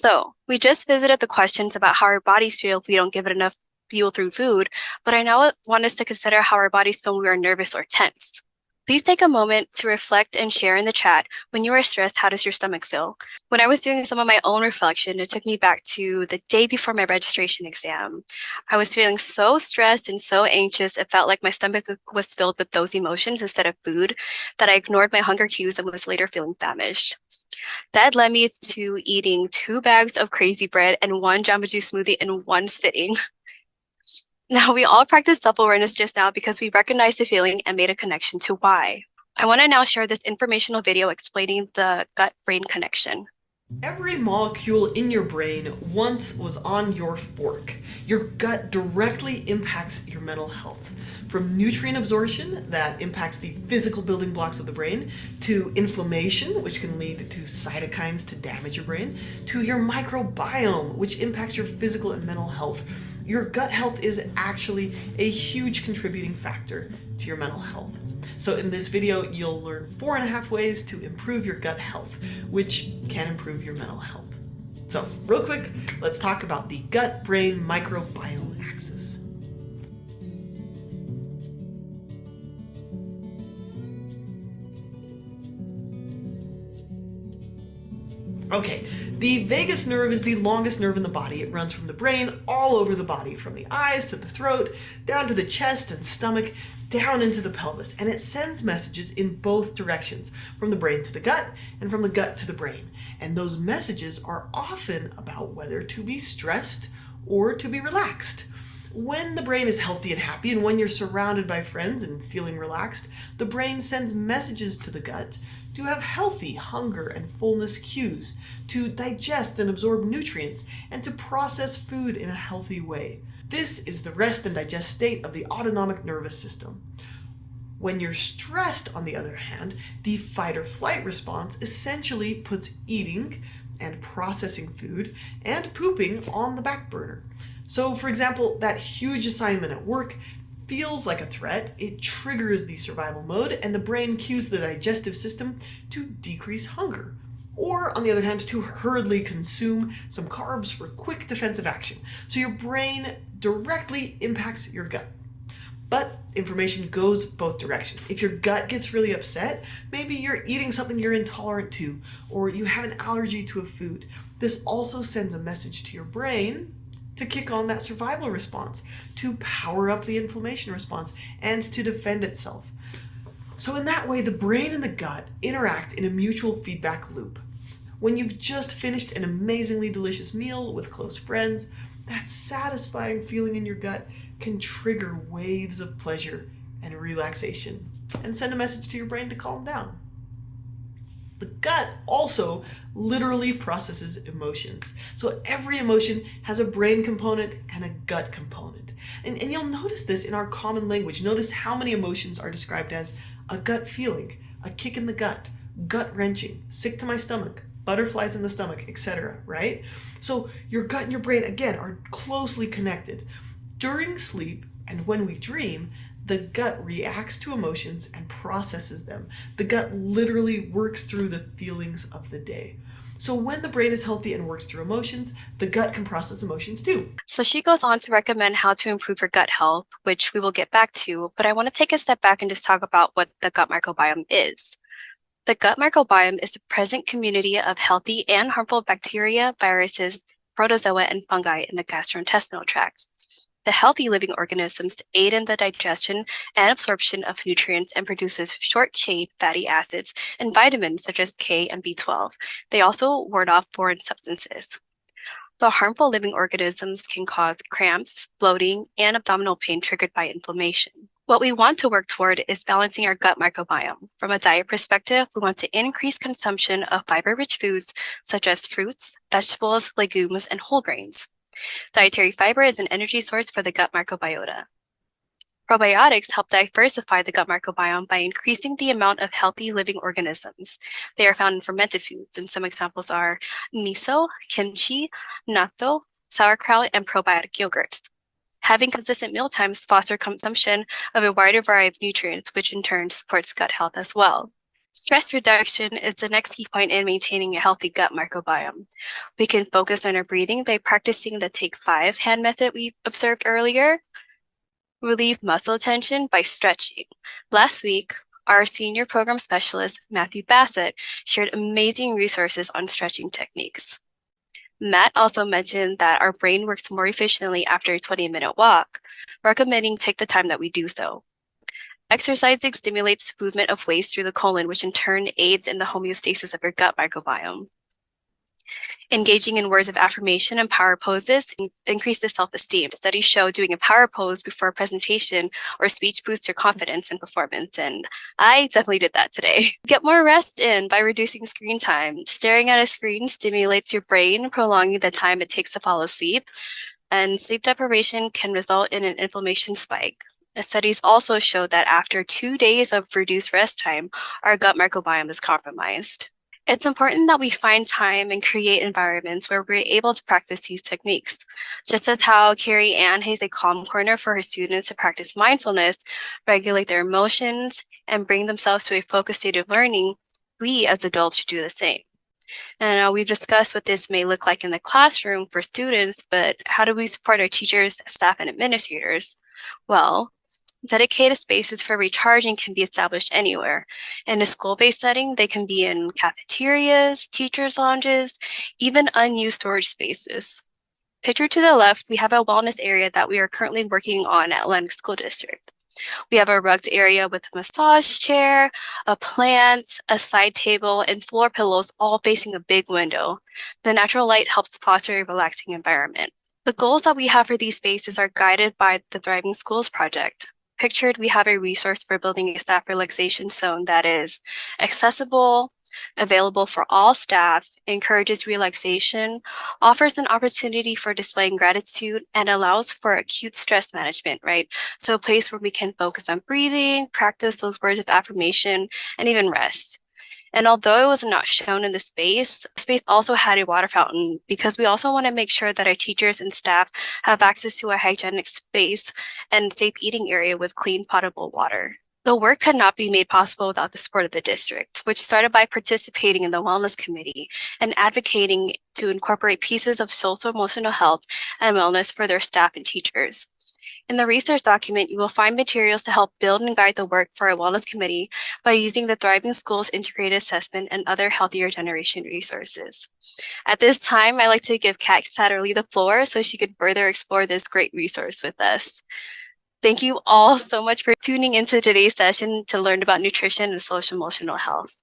So, we just visited the questions about how our bodies feel if we don't give it enough fuel through food, but I now want us to consider how our bodies feel when we are nervous or tense. Please take a moment to reflect and share in the chat. When you are stressed, how does your stomach feel? When I was doing some of my own reflection, it took me back to the day before my registration exam. I was feeling so stressed and so anxious, it felt like my stomach was filled with those emotions instead of food, that I ignored my hunger cues and was later feeling famished. That led me to eating 2 bags of crazy bread and one Jamba Juice smoothie in one sitting. Now, we all practice self-awareness just now because we recognized the feeling and made a connection to why. I want to now share this informational video explaining the gut-brain connection. Every molecule in your brain once was on your fork. Your gut directly impacts your mental health. From nutrient absorption, that impacts the physical building blocks of the brain, to inflammation, which can lead to cytokines to damage your brain, to your microbiome, which impacts your physical and mental health. Your gut health is actually a huge contributing factor to your mental health. So in this video, you'll learn 4.5 ways to improve your gut health, which can improve your mental health. So real quick, let's talk about the gut-brain microbiome axis. Okay, the vagus nerve is the longest nerve in the body. It runs from the brain all over the body, from the eyes to the throat, down to the chest and stomach, down into the pelvis, and it sends messages in both directions, from the brain to the gut and from the gut to the brain. And those messages are often about whether to be stressed or to be relaxed. When the brain is healthy and happy, and when you're surrounded by friends and feeling relaxed, the brain sends messages to the gut to have healthy hunger and fullness cues, to digest and absorb nutrients, and to process food in a healthy way. This is the rest and digest state of the autonomic nervous system. When you're stressed, on the other hand, the fight or flight response essentially puts eating and processing food and pooping on the back burner. So, for example, that huge assignment at work feels like a threat. It triggers the survival mode, and the brain cues the digestive system to decrease hunger. Or, on the other hand, to hurriedly consume some carbs for quick defensive action. So your brain directly impacts your gut. But information goes both directions. If your gut gets really upset, maybe you're eating something you're intolerant to, or you have an allergy to a food. This also sends a message to your brain to kick on that survival response, to power up the inflammation response, and to defend itself. So in that way, the brain and the gut interact in a mutual feedback loop. When you've just finished an amazingly delicious meal with close friends, that satisfying feeling in your gut can trigger waves of pleasure and relaxation and send a message to your brain to calm down. The gut also literally processes emotions. So every emotion has a brain component and a gut component. And you'll notice this in our common language. Notice how many emotions are described as a gut feeling, a kick in the gut, gut wrenching, sick to my stomach, butterflies in the stomach, etc., right? So your gut and your brain, again, are closely connected. During sleep and when we dream, the gut reacts to emotions and processes them. The gut literally works through the feelings of the day. So when the brain is healthy and works through emotions, the gut can process emotions too. So she goes on to recommend how to improve your gut health, which we will get back to, but I want to take a step back and just talk about what the gut microbiome is. The gut microbiome is the present community of healthy and harmful bacteria, viruses, protozoa, and fungi in the gastrointestinal tract. The healthy living organisms aid in the digestion and absorption of nutrients and produces short-chain fatty acids and vitamins such as K and B12. They also ward off foreign substances. The harmful living organisms can cause cramps, bloating, and abdominal pain triggered by inflammation. What we want to work toward is balancing our gut microbiome. From a diet perspective, we want to increase consumption of fiber-rich foods such as fruits, vegetables, legumes, and whole grains. Dietary fiber is an energy source for the gut microbiota. Probiotics help diversify the gut microbiome by increasing the amount of healthy living organisms. They are found in fermented foods, and some examples are miso, kimchi, natto, sauerkraut, and probiotic yogurts. Having consistent meal times fosters consumption of a wider variety of nutrients, which in turn supports gut health as well. Stress reduction is the next key point in maintaining a healthy gut microbiome. We can focus on our breathing by practicing the Take 5 hand method we observed earlier. Relieve muscle tension by stretching. Last week, our senior program specialist, Matthew Bassett, shared amazing resources on stretching techniques. Matt also mentioned that our brain works more efficiently after a 20-minute walk, recommending take the time that we do so. Exercising stimulates movement of waste through the colon, which in turn aids in the homeostasis of your gut microbiome. Engaging in words of affirmation and power poses increases self-esteem. Studies show doing a power pose before a presentation or speech boosts your confidence and performance, and I definitely did that today. Get more rest in by reducing screen time. Staring at a screen stimulates your brain, prolonging the time it takes to fall asleep, and sleep deprivation can result in an inflammation spike. Studies also show that after 2 days of reduced rest time, our gut microbiome is compromised. It's important that we find time and create environments where we're able to practice these techniques. Just as how Carrie-Ann has a calm corner for her students to practice mindfulness, regulate their emotions, and bring themselves to a focused state of learning, we as adults should do the same. And we've discussed what this may look like in the classroom for students, but how do we support our teachers, staff, and administrators? Well, dedicated spaces for recharging can be established anywhere. In a school-based setting, they can be in cafeterias, teachers' lounges, even unused storage spaces. Pictured to the left, we have a wellness area that we are currently working on at Atlantic School District. We have a rugged area with a massage chair, a plant, a side table, and floor pillows all facing a big window. The natural light helps foster a relaxing environment. The goals that we have for these spaces are guided by the Thriving Schools Project. Pictured, we have a resource for building a staff relaxation zone that is accessible, available for all staff, encourages relaxation, offers an opportunity for displaying gratitude, and allows for acute stress management, right? So a place where we can focus on breathing, practice those words of affirmation, and even rest. And although it was not shown in the space also had a water fountain because we also want to make sure that our teachers and staff have access to a hygienic space and safe eating area with clean potable water. The work could not be made possible without the support of the district, which started by participating in the Wellness Committee and advocating to incorporate pieces of social emotional health and wellness for their staff and teachers. In the research document, you will find materials to help build and guide the work for a wellness committee by using the Thriving Schools Integrated Assessment and other healthier generation resources. At this time, I'd like to give Kat Satterley the floor so she could further explore this great resource with us. Thank you all so much for tuning into today's session to learn about nutrition and social emotional health.